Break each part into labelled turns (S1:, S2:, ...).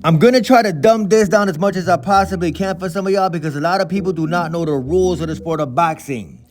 S1: I'm gonna try to dumb this down as much as I possibly can for some of y'all because a lot of people do not know the rules of the sport of boxing.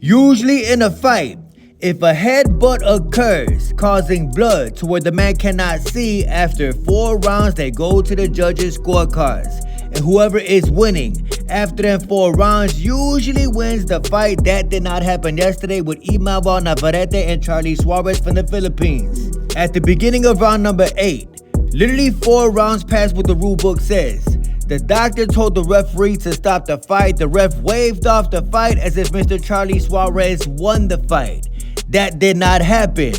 S1: Usually in a fight, if a headbutt occurs causing blood to where the man cannot see, after 4 rounds they go to the judges' scorecards. And whoever is winning after them 4 rounds usually wins the fight. That did not happen yesterday with Emanuel NAVARRETE and Charlie Suarez from the Philippines. At the beginning of round number 8, literally 4 rounds past what the rule book says, the doctor told the referee to stop the fight. The ref waved off the fight as if Mr. Charlie Suarez won the fight. That did not happen.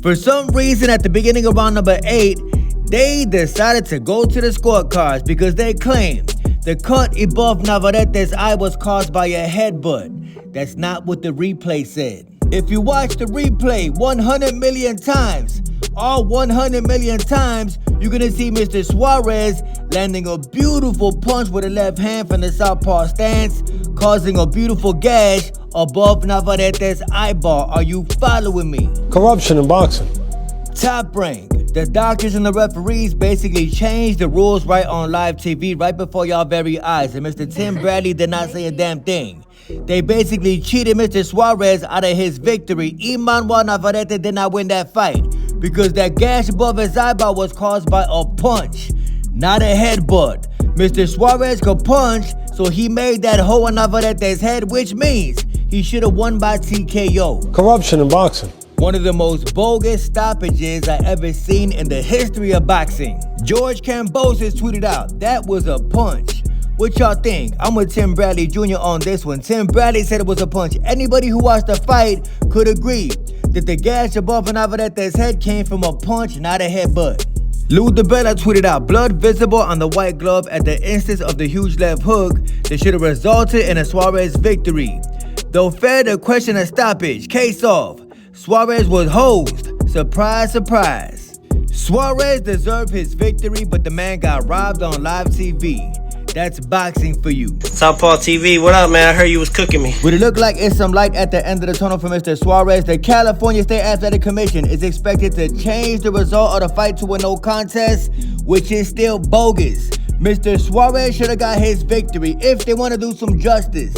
S1: For some reason, at the beginning of round number 8, they decided to go to the scorecards because they claimed the cut above Navarrete's eye was caused by a headbutt. That's not what the replay said. If you watch the replay 100 million times, all 100 million times, you're gonna see Mr. Suarez landing a beautiful punch with a left hand from the southpaw stance, causing a beautiful gash above Navarrete's eyeball. Are you following me?
S2: Corruption in boxing.
S1: Top Rank. The doctors and the referees basically changed the rules right on live TV right before y'all very eyes, and Mr. Tim Bradley did not say a damn thing. They basically cheated Mr. Suarez out of his victory. Emanuel NAVARRETE did not win that fight because that gash above his eyeball was caused by a punch, not a headbutt. Mr. Suarez could punch, so he made that hole in Navarrete's head, which means he should have won by TKO.
S2: Corruption in boxing.
S1: One of the most bogus stoppages I ever seen in the history of boxing. George Kambosos tweeted out, "That was a punch." What y'all think? I'm with Tim Bradley Jr. on this one. Tim Bradley said it was a punch. Anybody who watched the fight could agree that the gash above Navarrete's head came from a punch, not a headbutt. Lou DeBella tweeted out, "Blood visible on the white glove at the instance of the huge left hook that should have resulted in a Suarez victory. Though fair to question a stoppage, case off. Suarez was hosed. Surprise, surprise." Suarez deserved his victory, but the man got robbed on live TV. That's boxing for you.
S3: Southpaw TV, what up, man? I heard you was cooking me.
S1: Would it look like it's some light at the end of the tunnel for Mr. Suarez? The California State Athletic Commission is expected to change the result of the fight to a no contest, which is still bogus. Mr. Suarez should have got his victory if they want to do some justice.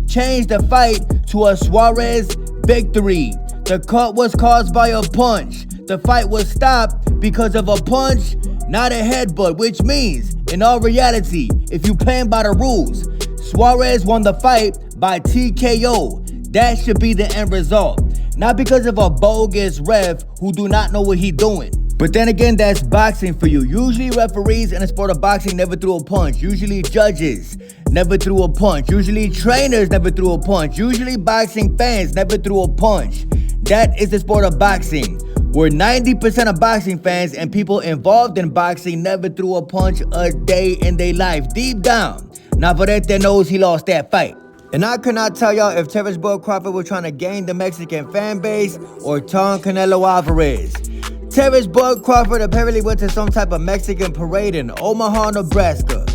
S1: Change the fight to a Suarez victory. The cut was caused by a punch. The fight was stopped because of a punch, not a headbutt, which means, in all reality, if you playing by the rules, Suarez won the fight by TKO. That should be the end result. Not because of a bogus ref who do not know what he doing. But then again, that's boxing for you. Usually referees in the sport of boxing never threw a punch. Usually judges never threw a punch. Usually trainers never threw a punch. Usually boxing fans never threw a punch. That is the sport of boxing, where 90% of boxing fans and people involved in boxing never threw a punch a day in their life. Deep down, Navarrete knows he lost that fight. And I cannot tell y'all if Terrence Bud Crawford was trying to gain the Mexican fan base or taunt Canelo Alvarez. Terrence Bud Crawford apparently went to some type of Mexican parade in Omaha, Nebraska.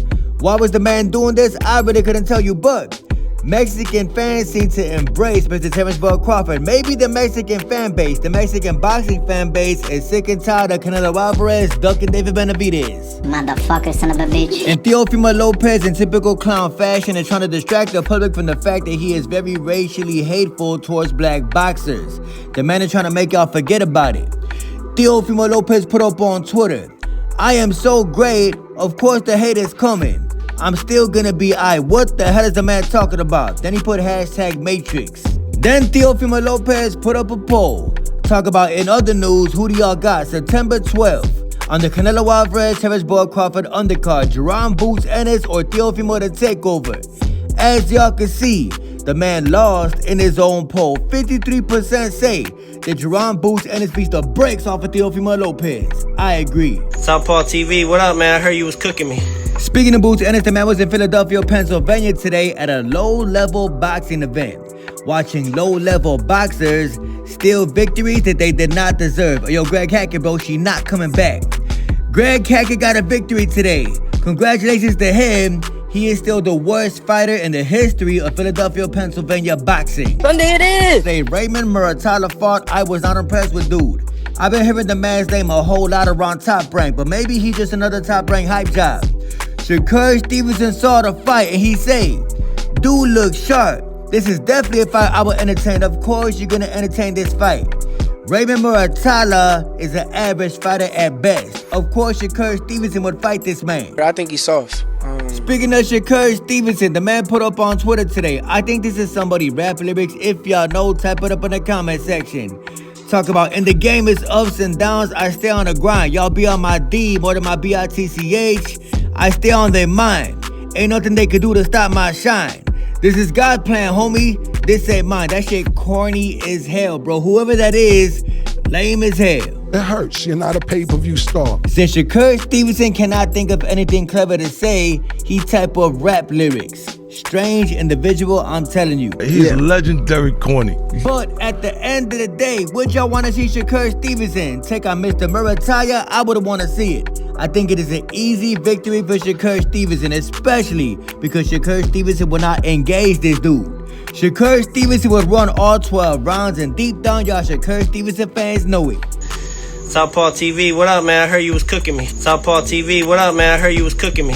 S1: Why was the man doing this? I really couldn't tell you, but Mexican fans seem to embrace Mr. Terrence Bud Crawford. Maybe the Mexican fan base, the Mexican boxing fan base, is sick and tired of Canelo Alvarez ducking David Benavidez.
S4: Motherfucker, son of a bitch.
S1: And Teofimo Lopez, in typical clown fashion, is trying to distract the public from the fact that he is very racially hateful towards black boxers. The man is trying to make y'all forget about it. Teofimo Lopez put up on Twitter, "I am so great, of course the hate is coming. I'm still gonna be I." What the hell is the man talking about? Then he put hashtag Matrix. Then Teofimo Lopez put up a poll. Talk about, in other news, who do y'all got? September 12th. On the Canelo Alvarez, Terrence Bud Crawford undercard, Jerome Boots Ennis or Teofimo the Takeover. As y'all can see, the man lost in his own poll. 53% say that Jerome Boots Ennis beats the brakes off of Teofimo Lopez. I agree.
S3: Southpaw TV, what up, man? I heard you was cooking me.
S1: Speaking of Boots Ennis, the man was in Philadelphia, Pennsylvania today at a low-level boxing event, watching low-level boxers steal victories that they did not deserve. Yo, Greg Hackett, bro, she not coming back. Greg Hackett got a victory today. Congratulations to him. he is still the worst fighter in the history of Philadelphia, Pennsylvania boxing.
S3: Sunday it is.
S1: Say Raymond Muratalla fought, I was not impressed with dude. I've been hearing the man's name a whole lot around Top Rank, but maybe he's just another Top Rank hype job. Shakur Stevenson saw the fight and he said, dude looks sharp. This is definitely a fight I will entertain. Of course, you're gonna entertain this fight. Raymond Muratalla is an average fighter at best. Of course, Shakur Stevenson would fight this man.
S5: I think he's soft.
S1: Speaking of Shakur Stevenson, the man put up on Twitter today, I think this is somebody rap lyrics. If y'all know, type it up in the comment section. Talk about, in the game is ups and downs, I stay on the grind. Y'all be on my D more than my B-I-T-C-H. I stay on their mind. Ain't nothing they could do to stop my shine. This is God plan, homie. This ain't mine. That shit corny as hell, bro. Whoever that is, lame as hell.
S6: It hurts. You're not a pay-per-view star.
S1: Since Shakur Stevenson cannot think of anything clever to say, he type of rap lyrics. Strange individual, I'm telling you.
S7: He's legendary corny.
S1: But at the end of the day, would y'all want to see Shakur Stevenson take on Mr. Muratalla? I would want to see it. I think it is an easy victory for Shakur Stevenson, especially because Shakur Stevenson will not engage this dude. Shakur Stevenson would run all 12 rounds, and deep down, y'all Shakur Stevenson fans know it.
S3: Southpaw TV, what up, man? I heard you was cooking me. Southpaw TV, what up, man? I heard you was cooking me.